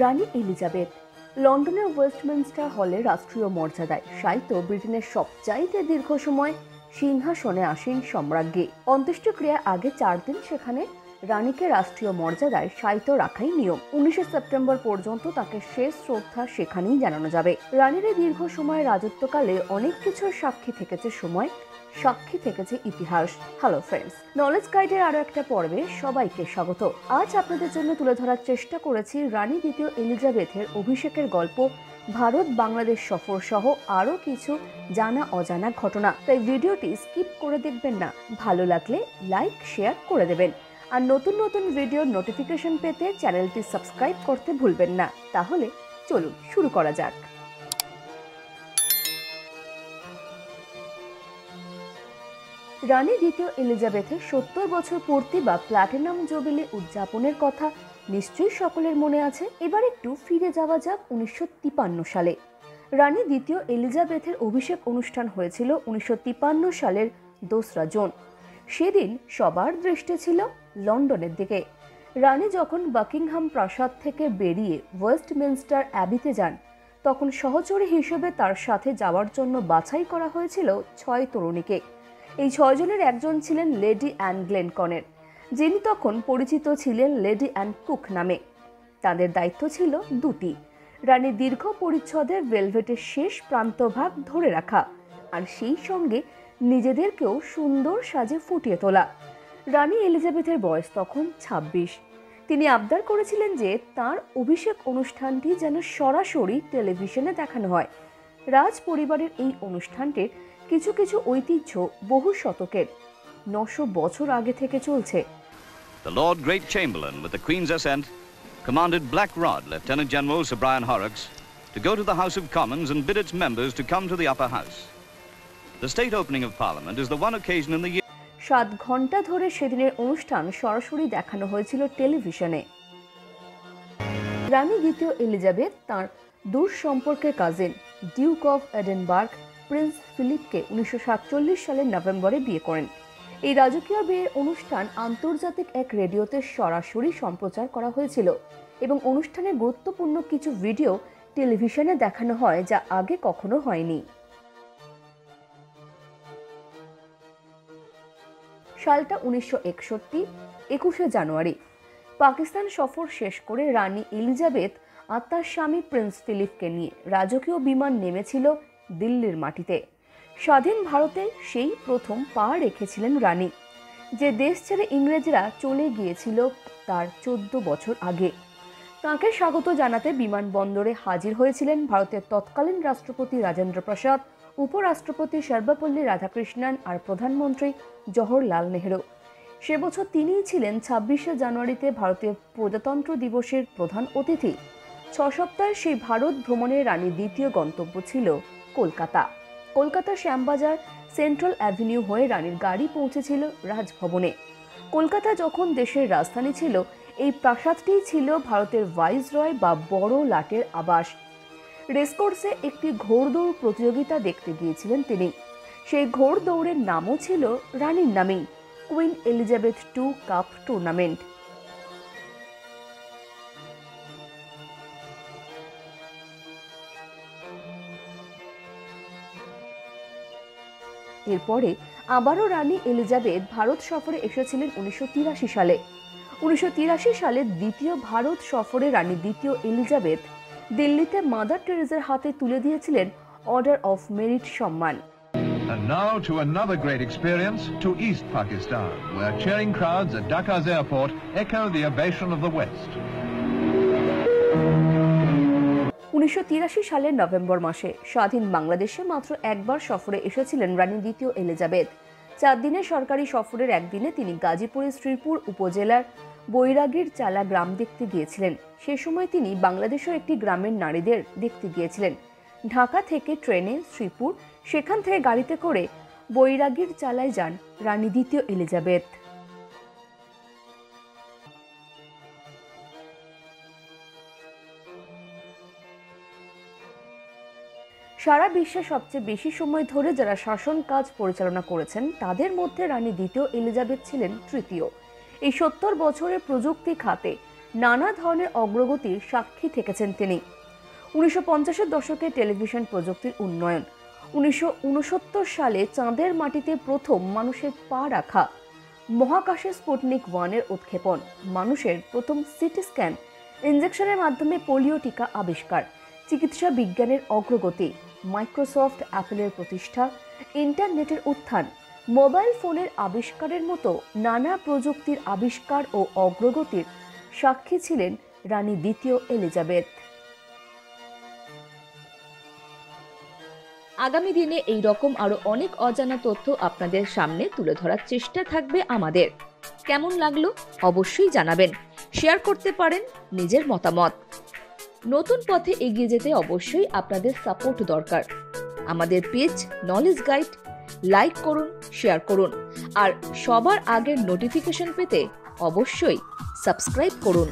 রানী Elizabeth লন্ডনের Westminster হলে রাষ্ট্রীয় মর্যাদায় শায়িত ব্রিটেনের সবচাইতে দীর্ঘ সময় সিংহাসনে আসীন সম্রাজ্ঞী। অন্ত্যেষ্টিক্রিয়ার আগে 4 দিন সেখানে রানীকে রাষ্ট্রীয় মর্যাদায় শায়িত রাখাই নিয়ম। 19 সেপ্টেম্বর পর্যন্ত তাকে শেষ শ্রদ্ধা সেখানেই জানানো যাবে। রানীর এই দীর্ঘ সময় রাজত্বকালে অনেক কিছুর সাক্ষী থেকেছে ইতিহাস। হ্যালো ফ্রেন্ডস, নলেজ গাইডের আরো একটা পর্বে সবাইকে স্বাগত। আজ আপনাদের জন্য তুলে ধরার চেষ্টা করেছি রানী দ্বিতীয় এলিজাবেথের অভিষেকের গল্প, ভারত বাংলাদেশ সফর সহ আরো কিছু জানা অজানা ঘটনা। তাই ভিডিওটি স্কিপ করে দেখবেন না, ভালো লাগলে লাইক শেয়ার করে দেবেন। আর নতুন নতুন ভিডিওর নোটিফিকেশন পেতে চ্যানেলটি সাবস্ক্রাইব করতে ভুলবেন না। তাহলে চলুন শুরু করা যাক। রানী দ্বিতীয় এলিজাবেথের 70 বছর পূর্তি বা প্ল্যাটিনাম জুবিলি উদযাপনের কথা নিশ্চয়ই সকলের মনে আছে। এবার একটু ফিরে যাওয়া যাক 1953 সালে। রানী দ্বিতীয় এলিজাবেথের অভিষেক অনুষ্ঠান হয়েছিল 1953 সালের 2 জুন। সেদিন সবার দৃষ্টি ছিল লন্ডনের দিকে। রানী যখন বাকিংহাম প্রাসাদ থেকে বেরিয়ে ওয়েস্টমিনস্টার অ্যাবিতে যান, তখন সহচরী হিসেবে তার সাথে যাওয়ার জন্য বাছাই করা হয়েছিল 6 তরুণীকে। এই 6 জনের একজন ছিলেন লেডি অ্যান গ্লেনকনের, যিনি তখন পরিচিত ছিলেন লেডি অ্যান কুক নামে। তাদের দায়িত্ব ছিল দুটি: রানীর দীর্ঘ পরিচ্ছদের ভেলভেটের শেষ প্রান্তভাগ ধরে রাখা, আর সেই সঙ্গে নিজেদেরকেও সুন্দর সাজে ফুটিয়ে তোলা। রানী এলিজাবেথের বয়স তখন 26। তিনি আবদার করেছিলেন যে তার অভিষেক অনুষ্ঠানটি যেন সরাসরি টেলিভিশনে দেখানো হয়। রাজ পরিবারের এই অনুষ্ঠানটির কিছু কিছু ঐতিহ্য বহু শতকের, 900 বছর আগে থেকে চলছে। The Lord Great Chamberlain, with the Queen's assent, commanded Black Rod, Lieutenant General Sir Brian Horrocks, to go to the House of Commons and bid its members to come to the upper house. The state opening of Parliament is the one occasion in the year. 7 ঘন্টা ধরে সেদিনের অনুষ্ঠান সরাসরি দেখানো হয়েছিল টেলিভিশনে। রানী দ্বিতীয় Elizabeth তার দূর সম্পর্কের কাজিন ডিউক অফ এডেনবার্গ প্রিন্স ফিলিপকে 1947 সালের নভেম্বরে বিয়ে করেন। এই রাজকীয় বিয়ের অনুষ্ঠান আন্তর্জাতিক এক রেডিওতে সরাসরি সম্প্রচার করা হয়েছিল এবং অনুষ্ঠানের গুরুত্বপূর্ণ কিছু ভিডিও টেলিভিশনে দেখানো হয়, যা আগে কখনো হয়নি। সালটা 1961, 21 জানুয়ারি। পাকিস্তান সফর শেষ করে রানী এলিজাবেথ আর তার স্বামী প্রিন্স ফিলিপকে নিয়ে রাজকীয় বিমান নেমেছিল দিল্লির মাটিতে। স্বাধীন ভারতে সেই প্রথম পা রেখেছিলেন রানী, যে দেশ ছেড়ে ইংরেজরা চলে গিয়েছিল তার 14 বছর আগে। তাঁকে স্বাগত জানাতে বিমানবন্দরে হাজির হয়েছিলেন ভারতের তৎকালীন রাষ্ট্রপতি রাজেন্দ্র প্রসাদ, উপরাষ্ট্রপতি সর্বপল্লী রাধাকৃষ্ণন আর প্রধানমন্ত্রী জওহরলাল নেহরু। সে বছর তিনিই ছিলেন 26শে জানুয়ারিতে ভারতীয় প্রজাতন্ত্র দিবসের প্রধান অতিথি। 6 সপ্তাহের সেই ভারত ভ্রমণে রানীর দ্বিতীয় গন্তব্য ছিল কলকাতা। কলকাতার শ্যামবাজার সেন্ট্রাল অ্যাভিনিউ হয়ে রানীর গাড়ি পৌঁছেছিল রাজভবনে। কলকাতা যখন দেশের রাজধানী ছিল, এই প্রাসাদটিই ছিল ভারতের ভাইসরয় বা বড় লাটের আবাস। রেসকোর্সে একটি ঘোড়দৌড় প্রতিযোগিতা দেখতে গিয়েছিলেন তিনি। সেই ঘোড়দৌড়ের নামও ছিল রানীর নামেই, queen Elizabeth II cup tournament. এরপরে আবারও রানী এলিজাবেথ ভারত সফরে এসেছিলেন 1983 সালে। 1983 সালের দ্বিতীয় ভারত সফরে রানী দ্বিতীয় এলিজাবেথ দিল্লিতে মাদার টেরেজার হাতে তুলে দিয়েছিলেন অর্ডার অফ মেরিট সম্মান। And now to another great experience, to East Pakistan, where cheering crowds at Dhaka's airport echo the ovation of the West. 1983 সালের নভেম্বর মাসে স্বাধীন বাংলাদেশে মাত্র একবার সফরে এসেছিলেন রানী দ্বিতীয় এলিজাবেথ। 4 দিনের সরকারি সফরের একদিনে তিনি গাজীপুরের শ্রীপুর উপজেলার বৈরাগীর চালা গ্রাম দেখতে গিয়েছিলেন। সে সময় তিনি বাংলাদেশের একটি গ্রামের নারীদের দেখতে গিয়েছিলেন। ঢাকা থেকে ট্রেনে শ্রীপুর, সেখান থেকে গাড়িতে করে বৈরাগীর চালায় যান রানী দ্বিতীয় এলিজাবেথ। সারা বিশ্বে সবচেয়ে বেশি সময় ধরে যারা শাসন কাজ পরিচালনা করেছেন, তাদের মধ্যে রানী দ্বিতীয় এলিজাবেথ ছিলেন তৃতীয়। এই 70 বছরের প্রযুক্তি খাতে নানা ধরনের অগ্রগতির সাক্ষী থেকেছেন তিনি। 1950-এর দশকে টেলিভিশন প্রযুক্তির উন্নয়ন, 1969 সালে চাঁদের মাটিতে প্রথম মানুষের পা রাখা, মহাকাশে স্পুটনিক 1-এর উৎক্ষেপণ, মানুষের প্রথম সিটি স্ক্যান, ইনজেকশনের মাধ্যমে পোলিও টিকা আবিষ্কার, চিকিৎসা বিজ্ঞানের অগ্রগতি, মাইক্রোসফট অ্যাপলের প্রতিষ্ঠা, ইন্টারনেটের উত্থান, মোবাইল ফোনের আবিষ্কারের মতো নানা প্রযুক্তির আবিষ্কার ও অগ্রগতির সাক্ষী ছিলেন রানী দ্বিতীয় এলিজাবেথ। আগামী দিনে এই রকম আরো অনেক অজানা তথ্য আপনাদের সামনে তুলে ধরার চেষ্টা থাকবে আমাদের। কেমন লাগলো অবশ্যই জানাবেন, শেয়ার করতে পারেন নিজের মতামত। নতুন পথে এগিয়ে যেতে অবশ্যই আপনাদের সাপোর্ট দরকার। আমাদের পেজ নলেজ গাইড লাইক করুন, শেয়ার করুন, আর সবার আগের নোটিফিকেশন পেতে অবশ্যই সাবস্ক্রাইব করুন।